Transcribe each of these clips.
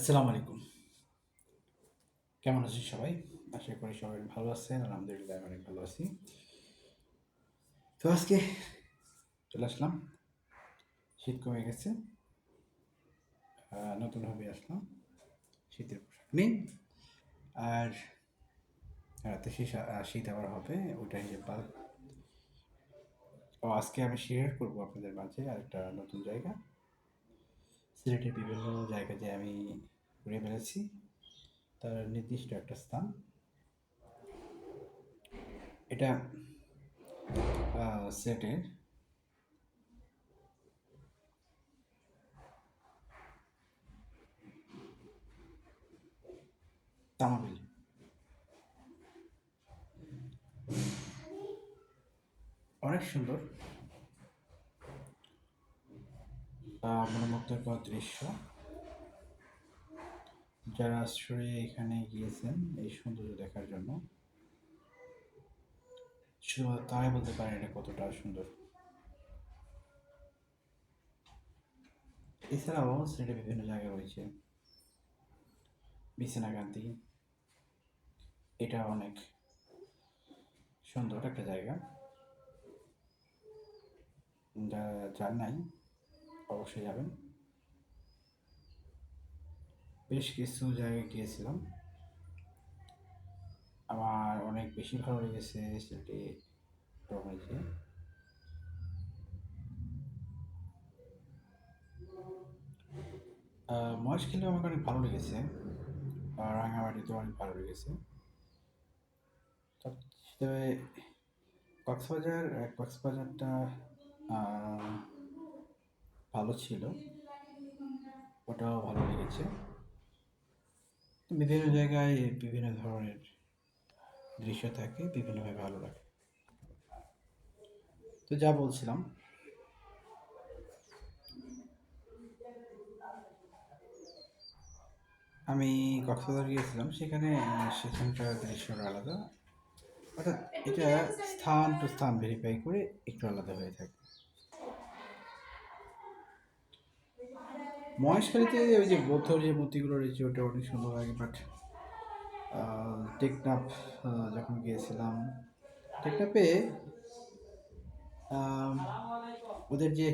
আসসালামু আলাইকুম। কেমন আছেন সবাই? আশা করি সবাই ভালো আছেন। আলহামদুলিল্লাহ আমি অনেক ভালো আছি। তো আজকে চলে আসলাম। শীত কমে গেছে। নতুনভাবে আসলাম। শীতের পোশাক নিয়ে। আর রাতে শীত আবার হবে ওটাই যে আজকে আমি শেয়ার করব আপনাদের মাঝে আরেকটা নতুন জায়গা। সিলেটের বিভিন্ন জায়গা যে আমি ঘুরে বেড়াচ্ছি তার নির্দিষ্ট একটা স্থান। এটা সিলেটের তামাবিল। অনেক সুন্দর মনোমুগ্ধকর দৃশ্য। যারা আশ্রয়ে এখানে গিয়েছেন এই সৌন্দর্য দেখার জন্য শুধুমাত্র তারাই বলতে পারেন এটা কতটা সুন্দর। এছাড়াও সিলেটে বিভিন্ন জায়গা রয়েছে। বিছনাকান্তি, এটা অনেক সুন্দর একটা জায়গা। যারা যান নাই অবশ্যই যাবেন। বেশ কিছু জায়গায় গিয়েছিলাম, আমার অনেক বেশি ভালো লেগেছে সিলেটে ভ্রমণে যেয়ে। মহেশখালীও আমাকে অনেক ভালো লেগেছে, রাঙামাটিতেও অনেক ভালো লেগেছে। তবে কক্সবাজারটা আহ, ভালো ছিল, ওটাও ভালো লেগেছে। বিভিন্ন জায়গায় বিভিন্ন ধরনের দৃশ্য থাকে, বিভিন্নভাবে ভালো লাগে। তো যা বলছিলাম, আমি কক্সবাজার গিয়েছিলাম, সেখানকার দৃশ্যটা আলাদা। অর্থাৎ এটা স্থান টু স্থান ভেরিফাই করে একটু আলাদা হয়ে থাকে। মহেশখালীতে ওই যে বৌদ্ধ যে মূর্তিগুলো রয়েছে ওটা অনেক সুন্দর লাগে, বাট টেকনাফ যখন গিয়েছিলাম, টেকনাফে আম, ওদের যে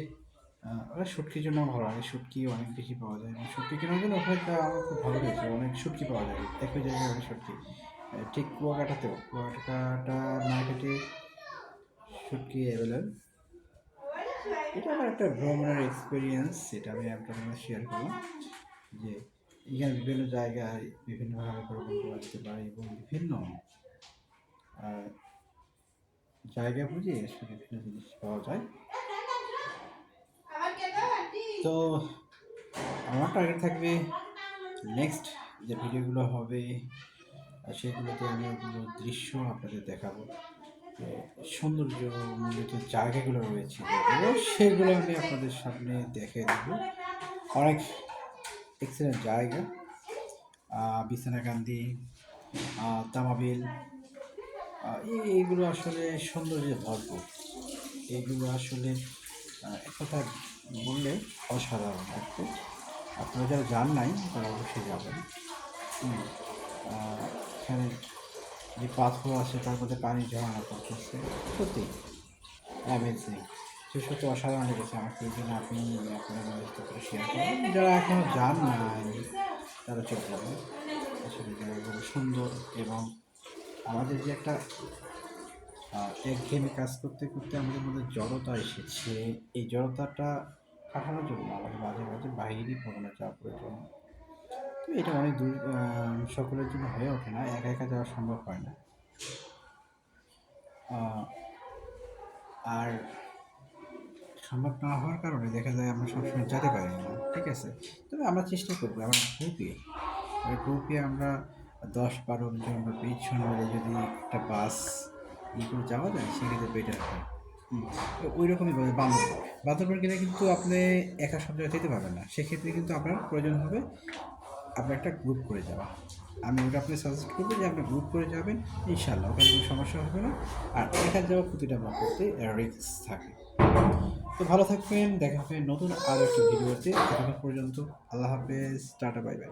ওরা শুটকির জন্য ভালো লাগে, শুটকি অনেক বেশি পাওয়া যায়। শুটকি কেনার জন্য ওখানে আমার খুব ভালো লেগেছে, অনেক শুটকি পাওয়া যায় একই জায়গায়, অনেক শুটকি। ঠিক কুয়াকাটা মার্কেটে শুটকি অ্যাভেলেবল। এটা আমার একটা ভ্রমণের এক্সপিরিয়েন্স, সেটা আমি আপনার সাথে শেয়ার করলাম যে এখানে বিভিন্ন জায়গায় বিভিন্নভাবে ভ্রমণ করা যেতে পারে এবং বিভিন্ন আহ, জায়গা বুঝে আসলে বিভিন্ন জিনিস পাওয়া যায়। তো আমার টার্গেট থাকবে নেক্সট যে ভিডিওগুলো হবে সেগুলোতে আমি ওগুলো দৃশ্য আপনাদের দেখাবো, যে সৌন্দর্যমণ্ডিত জায়গাগুলো রয়েছে যেগুলো, সেগুলো আমি আপনাদের সামনে দেখে দেবো। অনেক এক্সেলেন্ট জায়গা, বিছনাকান্দি, তামাবিল, এইগুলো আসলে সৌন্দর্যে ভরপুর। এইগুলো আসলে এক কথা বললে অসাধারণ দেখতে। আপনারা যারা যান নাই তারা অবশ্যই যাবেন। হুম, এখানে যে পাথর আছে তার মধ্যে পানি ঝরনা করতেছে, সত্যি অ্যামেজিং। সে সত্যি অসাধারণ লেগেছে আমাকে, এই জন্য আপনি আপনাদের সাথে শেয়ার করবেন। যারা এখনও যান নাই তারা চলে যাবেন। আসলে জায়গাগুলো সুন্দর, এবং আমাদের যে একটা একঘেয়েমি কাজ করতে করতে আমাদের মধ্যে জড়তা এসেছে, এই জড়তাটা কাটানোর জন্য আমাদের মাঝে মাঝে বাইরে ভ্রমণে যাওয়া প্রয়োজন। তো এটা অনেক দূর, সকলের জন্য হয়ে ওঠে না, একা একা যাওয়া সম্ভব হয় না। আহ, আর সম্ভব না হওয়ার কারণে দেখা যায় আমরা সবসময় যেতে পারি না, ঠিক আছে। তবে আমরা চেষ্টা করবো আমরা গ্রুপে আমরা 10-12 জন বা 20 জন মিলে যদি একটা বাস করে যাওয়া যায় সেক্ষেত্রে বেটার হয়। তো ওই রকমই বান্দরবান গেলে কিন্তু আপনি একা সব জায়গায় যেতে পারবেন না, সেক্ষেত্রে কিন্তু আপনার প্রয়োজন হবে আপনার একটা গ্রুপ করে যাওয়া। আমি ওটা আপনি সাজেস্ট করবো যে আপনি গ্রুপ করে যাবেন, ইনশাল্লাহ ওখানে কোনো সমস্যা হবে না। আর একা যাওয়া প্রতিটা করতে রিস্ক থাকে। তো ভালো থাকবেন, দেখা হবে নতুন আরও একটা ভিডিওতে। ততক্ষণ পর্যন্ত আল্লাহ হাফেজ, টাটা, বাই বাই।